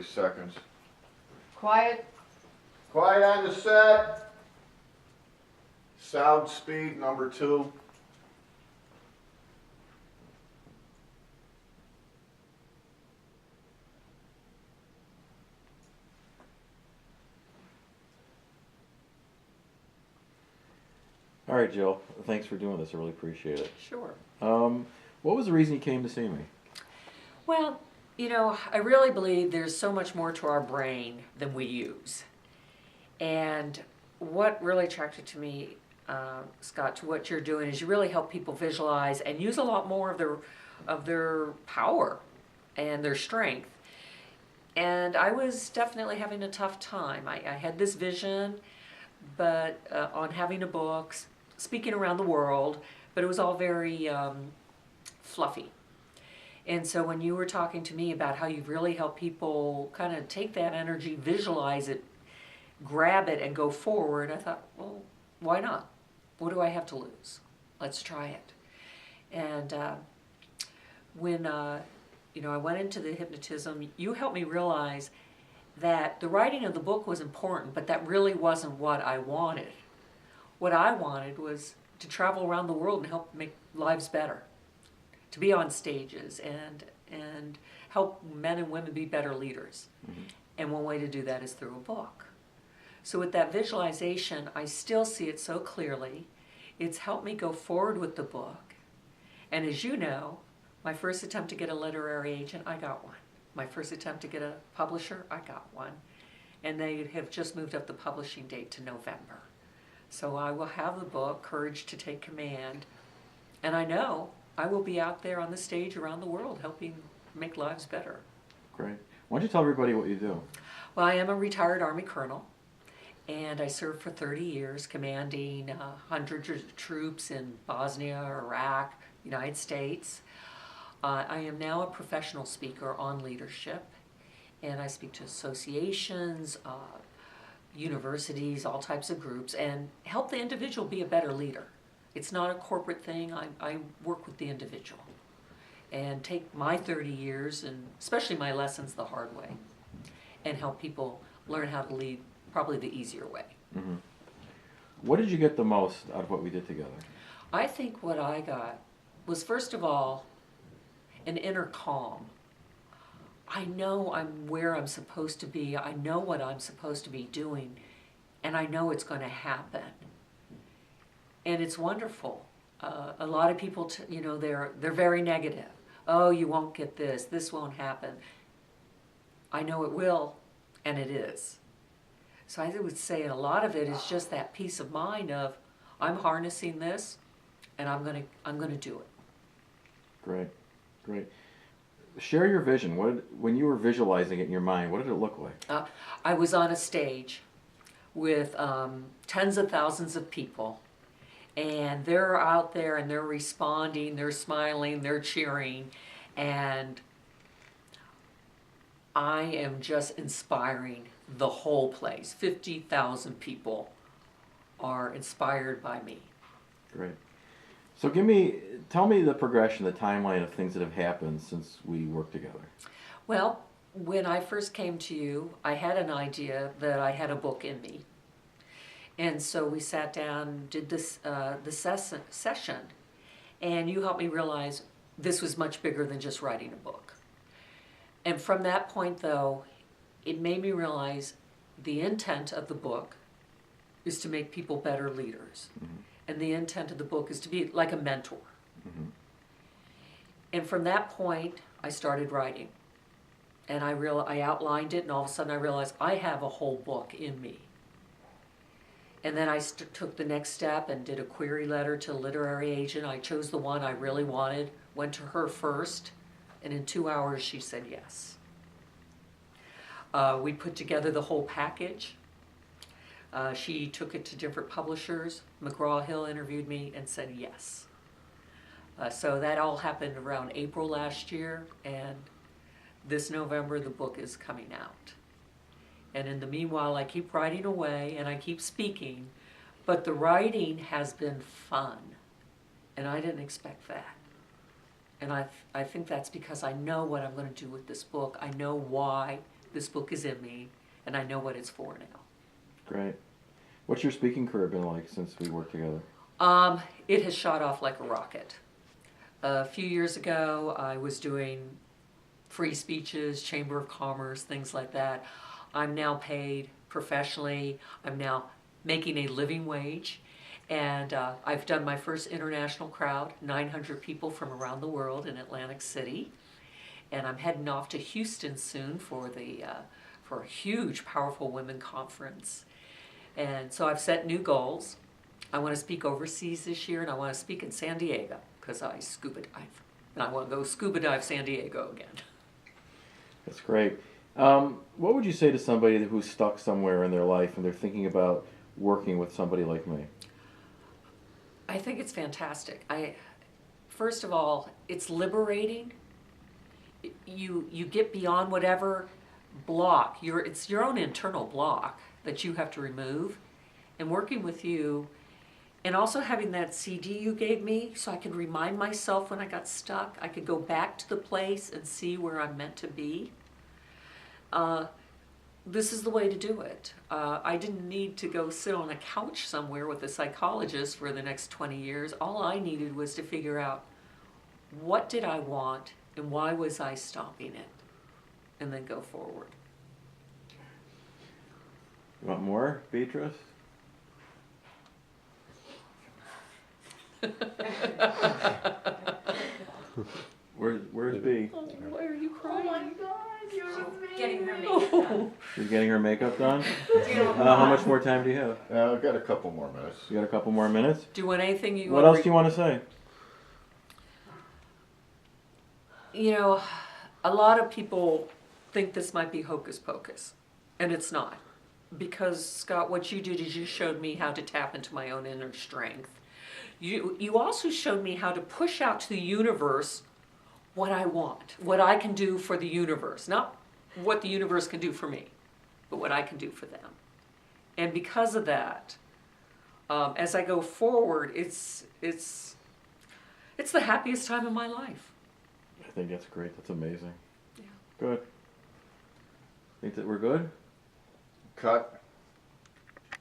30 seconds. Quiet. Quiet on the set. Sound speed number 2. All right, Jill. Thanks for doing this. I really appreciate it. Sure. What was the reason you came to see me? Well, you know, I really believe there's so much more to our brain than we use. And what really attracted to me, Scott, to what you're doing is you really help people visualize and use a lot more of their power and their strength. And I was definitely having a tough time. I had this vision, but on having a book, speaking around the world, but it was all very fluffy. And so when you were talking to me about how you really help people kind of take that energy, visualize it, grab it, and go forward, I thought, well, why not? What do I have to lose? Let's try it. And when I went into the hypnotism, you helped me realize that the writing of the book was important, but that really wasn't what I wanted. What I wanted was to travel around the world and help make lives better, to be on stages and help men and women be better leaders. Mm-hmm. And one way to do that is through a book. So with that visualization, I still see it so clearly. It's helped me go forward with the book. And as you know, my first attempt to get a literary agent, I got one. My first attempt to get a publisher, I got one. And they have just moved up the publishing date to November. So I will have the book, Courage to Take Command. And I know I will be out there on the stage around the world helping make lives better. Great. Why don't you tell everybody what you do? Well, I am a retired Army colonel, and I served for 30 years commanding hundreds of troops in Bosnia, Iraq, United States. I am now a professional speaker on leadership, and I speak to associations, universities, all types of groups, and help the individual be a better leader. It's not a corporate thing. I work with the individual and take my 30 years, and especially my lessons the hard way, and help people learn how to lead probably the easier way. Mm-hmm. What did you get the most out of what we did together? I think what I got was, first of all, an inner calm. I know I'm where I'm supposed to be. I know what I'm supposed to be doing, and I know it's going to happen. And it's wonderful. A lot of people, they're very negative. Oh, you won't get this. This won't happen. I know it will, and it is. So I would say a lot of it is just that peace of mind of, I'm harnessing this, and I'm gonna do it. Great, great. Share your vision. When you were visualizing it in your mind, what did it look like? I was on a stage with tens of thousands of people, and they're out there and they're responding, they're smiling, they're cheering, and I am just inspiring the whole place. 50,000 people are inspired by me. Great. So tell me the progression, the timeline of things that have happened since we worked together. Well, when I first came to you, I had an idea that I had a book in me. And so we sat down, did this session, and you helped me realize this was much bigger than just writing a book. And from that point, though, it made me realize the intent of the book is to make people better leaders. Mm-hmm. And the intent of the book is to be like a mentor. Mm-hmm. And from that point, I started writing. And I outlined it, and all of a sudden I realized I have a whole book in me. And then I took the next step and did a query letter to a literary agent. I chose the one I really wanted, went to her first, and in 2 hours she said yes. We put together the whole package. She took it to different publishers. McGraw-Hill interviewed me and said yes. So that all happened around April last year, and this November the book is coming out. And in the meanwhile, I keep writing away and I keep speaking, but the writing has been fun, and I didn't expect that. And I think that's because I know what I'm going to do with this book. I know why This book is in me, and I know what it's for now. Great. What's your speaking career been like since we worked together? It has shot off like a rocket. A few years ago, I was doing free speeches, Chamber of Commerce, things like that. I'm now paid professionally. I'm now making a living wage. And I've done my first international crowd, 900 people from around the world in Atlantic City. And I'm heading off to Houston soon for a huge, powerful women conference. And so I've set new goals. I want to speak overseas this year, and I want to speak in San Diego because I scuba dive. And I want to go scuba dive San Diego again. That's great. What would you say to somebody who's stuck somewhere in their life and they're thinking about working with somebody like me? I think it's fantastic. First of all, it's liberating. You get beyond whatever block. It's your own internal block that you have to remove. And working with you, and also having that CD you gave me so I could remind myself when I got stuck. I could go back to the place and see where I'm meant to be. This is the way to do it. I didn't need to go sit on a couch somewhere with a psychologist for the next 20 years. All I needed was to figure out what did I want and why was I stopping it, and then go forward. You want more, Beatrice? Where's B? Oh, why are you crying? Oh my God, you're amazing. Getting her makeup done. She's getting her makeup done? You know, How much more time do you have? I've got a couple more minutes. You got a couple more minutes? Do you want anything you What want else do you want to say? You know, a lot of people think this might be hocus pocus, and it's not. Because, Scott, what you did is you showed me how to tap into my own inner strength. You also showed me how to push out to the universe what I want, what I can do for the universe. Not what the universe can do for me, but what I can do for them. And because of that, as I go forward, it's the happiest time of my life. I think that's great. That's amazing. Yeah. Good. Think that we're good? Cut.